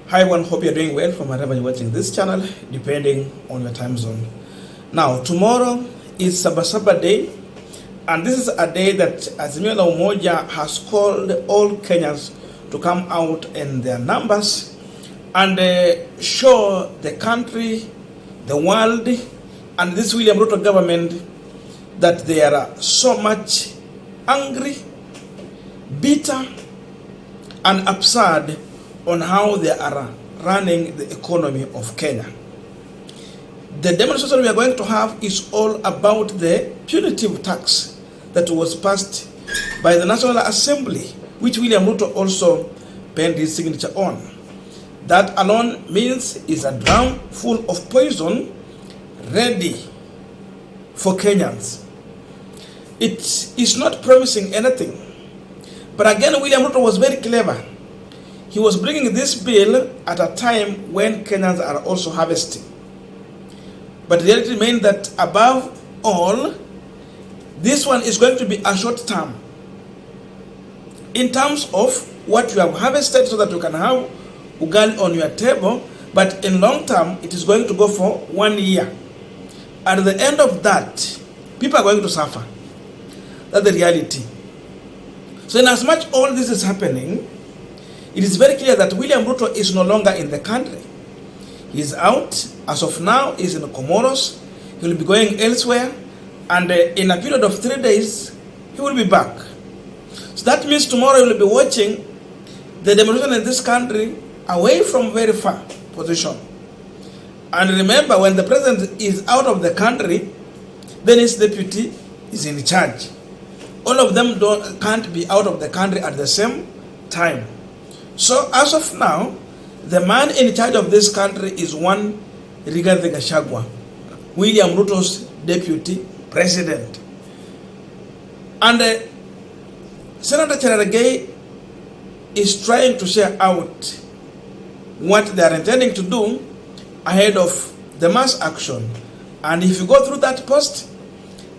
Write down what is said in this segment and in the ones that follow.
Hi everyone, hope you're doing well from wherever you're watching this channel, depending on your time zone. Now, tomorrow is Saba Saba Day, and this is a day that Azimio la Umoja has called all Kenyans to come out in their numbers and show the country, the world, and this William Ruto government that they are so much angry, bitter, and upset on how they are running the economy of Kenya. The demonstration we are going to have is all about the punitive tax that was passed by the National Assembly, which William Ruto also penned his signature on. That alone means it's a drum full of poison ready for Kenyans. It is not promising anything. But again, William Ruto was very clever. He was bringing this bill at a time when Kenyans are also harvesting. But the reality remains that above all, this one is going to be a short term in terms of what you have harvested so that you can have ugali on your table, but in long term, it is going to go for 1 year. At the end of that, people are going to suffer. That's the reality. So in as much all this is happening, it is very clear that William Ruto is no longer in the country. He is out. As of now, he is in Comoros. He will be going elsewhere. And in a period of 3 days, he will be back. So that means tomorrow you will be watching the demonstration in this country away from very far position. And remember, when the president is out of the country, then his deputy is in charge. All of them can't be out of the country at the same time. So as of now, the man in charge of this country is one Rigathi Gachagua, William Ruto's deputy president. And Senator Cherargei is trying to share out what they are intending to do ahead of the mass action. And if you go through that post,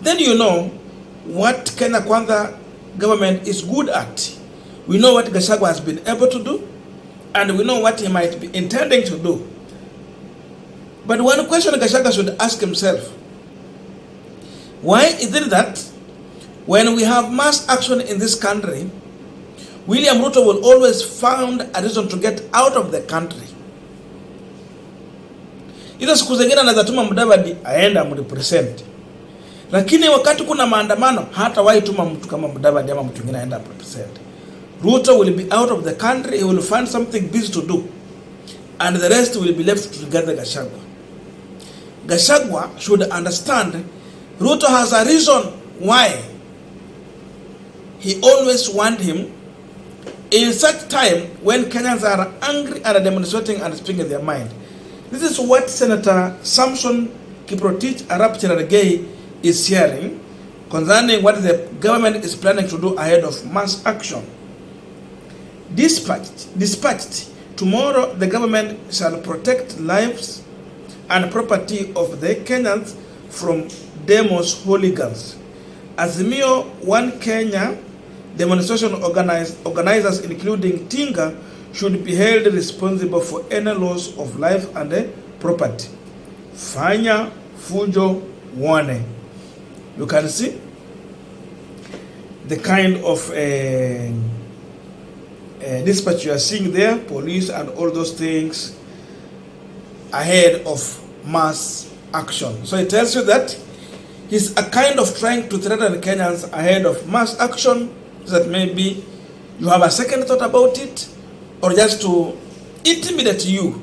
then you know what Kenya Kwanza government is good at. We know what Gachagua has been able to do, and we know what he might be intending to do. But one question Gachagua should ask himself, why is it that when we have mass action in this country, William Ruto will always find a reason to get out of the country? Ila siku zingine anaweza tuma Mudavadi aenda mrepresent, lakini wakati kuna maandamano hata wahi tuma mtu kama Mudavadi ama mtu mwingine aenda represent. Ruto will be out of the country. He will find something busy to do, and the rest will be left to gather Gachagua. Gachagua should understand Ruto has a reason why he always want him in such time when Kenyans are angry and are demonstrating and speaking their mind. This is what Senator Samson Kiprotich Arap Cherargei is sharing concerning what the government is planning to do ahead of mass action. Dispatched, tomorrow the government shall protect lives and property of the Kenyans from demos hooligans. Azimio One Kenya demonstration organizers including Tinga should be held responsible for any loss of life and property. Fanya fujo one. You can see the kind of dispatch you are seeing there, police and all those things ahead of mass action. So it tells you that he's a kind of trying to threaten Kenyans ahead of mass action, so that maybe you have a second thought about it, or just to intimidate you,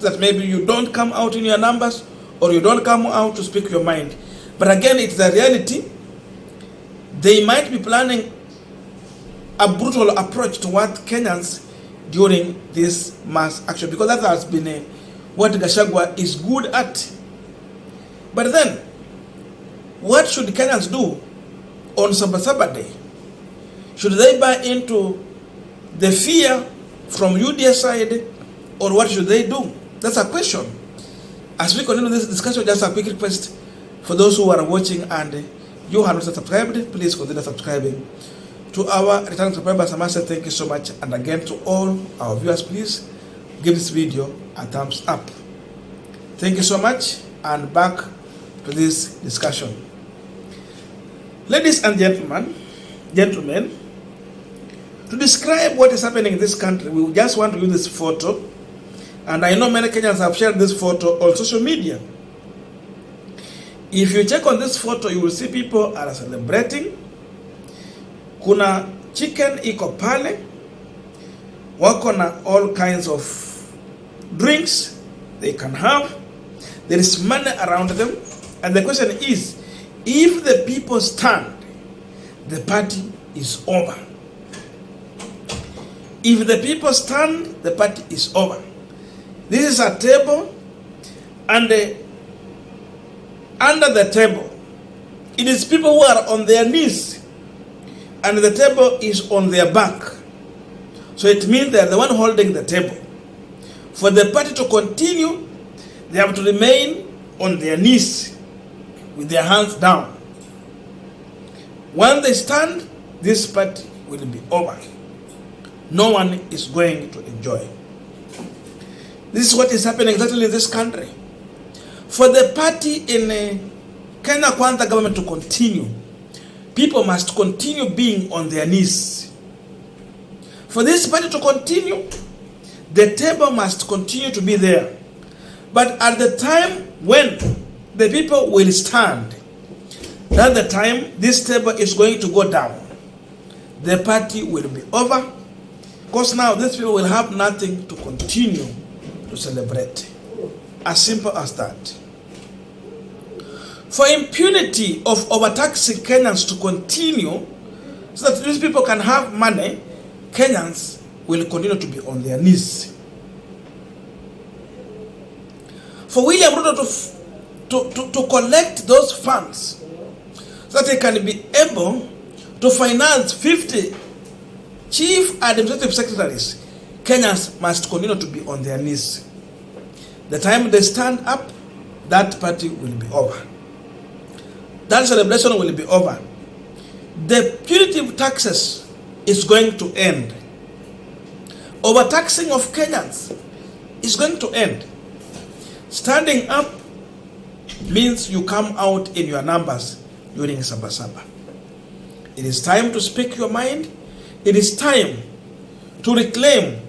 so that maybe you don't come out in your numbers, or you don't come out to speak your mind. But again, it's the reality. They might be planning a brutal approach toward Kenyans during this mass action, because that has been what Gachagua is good at. But then, what should Kenyans do on Saba Saba Day? Should they buy into the fear from UDA side, or what should they do? That's a question. As we continue this discussion, just a quick request for those who are watching and you have not subscribed, please consider subscribing. To our returning subscribers, I must say thank you so much. And again, to all our viewers, please give this video a thumbs up. Thank you so much, and back to this discussion. Ladies and gentlemen, to describe what is happening in this country, we just want to use this photo, and I know many Kenyans have shared this photo on social media. If you check on this photo, you will see people are celebrating. Kuna chicken iko pale, wako na all kinds of drinks they can have. There is money around them, and the question is, if the people stand, the party is over. If the people stand, the party is over. This is a table, and under the table, it is people who are on their knees, and the table is on their back. So it means they are the one holding the table. For the party to continue, they have to remain on their knees with their hands down. When they stand, this party will be over. No one is going to enjoy. This is what is happening exactly in this country. For the party in Kenya Kwanza government to continue, people must continue being on their knees. For this party to continue, the table must continue to be there. But at the time when the people will stand, that's the time this table is going to go down. The party will be over, because now these people will have nothing to continue to celebrate. As simple as that. For impunity of overtaxing Kenyans to continue, so that these people can have money, Kenyans will continue to be on their knees. For William Ruto to collect those funds so that he can be able to finance 50 chief administrative secretaries, Kenyans must continue to be on their knees. The time they stand up, that party will be over. That celebration will be over. The punitive taxes is going to end. Overtaxing of Kenyans is going to end. Standing up means you come out in your numbers during Saba Saba. It is time to speak your mind. It is time to reclaim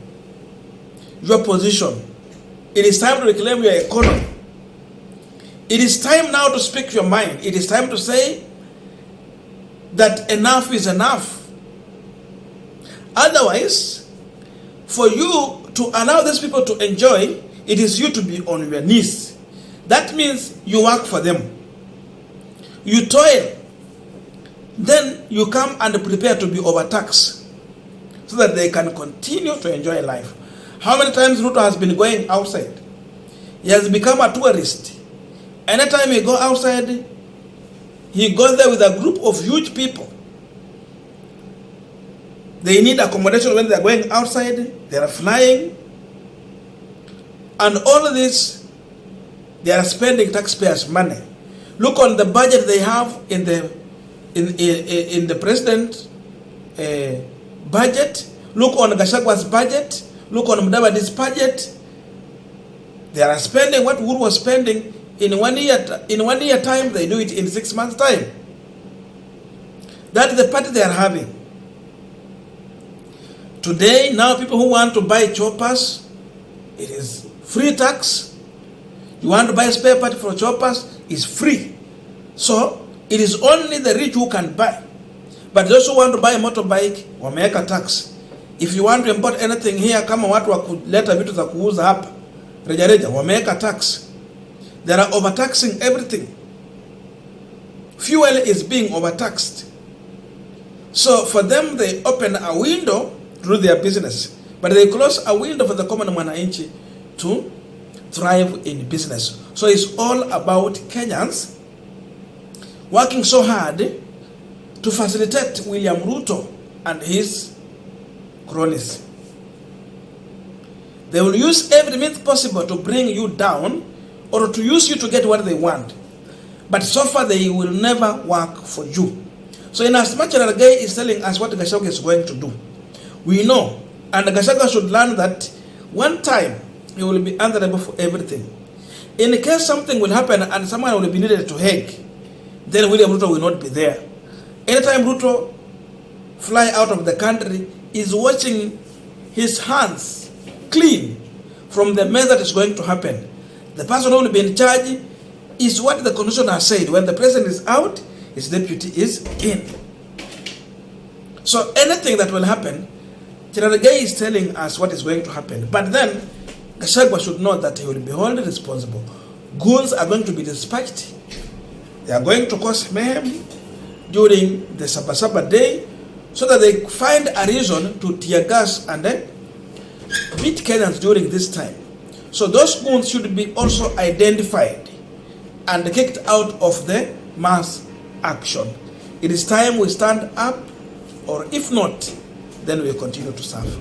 your position. It is time to reclaim your economy. It is time now to speak your mind. It is time to say that enough is enough. Otherwise, for you to allow these people to enjoy, it is you to be on your knees. That means you work for them. You toil. Then you come and prepare to be overtaxed so that they can continue to enjoy life. How many times Ruto has been going outside? He has become a tourist. Anytime he go outside, he goes there with a group of huge people. They need accommodation when they are going outside. They are flying. And all of this, they are spending taxpayers' money. Look on the budget they have in the president budget. Look on Gachagua's budget. Look on Mudavadi's budget. They are spending what Uhuru was spending in 1 year. In 1 year time, they do it in 6 months time. That is the party they are having. Today, now people who want to buy choppers, it is free tax. You want to buy spare part for choppers, it's free. So, it is only the rich who can buy. But those who want to buy a motorbike, wameweka tax. If you want to import anything here, kama watu wa kuleta vitu za kuuza hapa, rejareja, wameweka tax. They are overtaxing everything. Fuel is being overtaxed. So for them, they open a window to do their business. But they close a window for the common mwananchi to thrive in business. So it's all about Kenyans working so hard to facilitate William Ruto and his cronies. They will use every means possible to bring you down or to use you to get what they want. But so far they will never work for you. So in as much Cherargei is telling us what Gachagua is going to do, we know, and Gachagua should learn that one time he will be answerable for everything. In case something will happen and someone will be needed to Hague, then William Ruto will not be there. Anytime Ruto fly out of the country, is watching his hands clean from the mess that is going to happen. The person who will be in charge is what the constitution has said. When the president is out, his deputy is in. So anything that will happen, Cherargei is telling us what is going to happen. But then, Gachagua should know that he will be wholly responsible. Goons are going to be dispatched. They are going to cause mayhem during the Saba Saba day so that they find a reason to tear gas and then beat Kenyans during this time. So those goons should be also identified and kicked out of the mass action. It is time we stand up, or if not, then we continue to serve.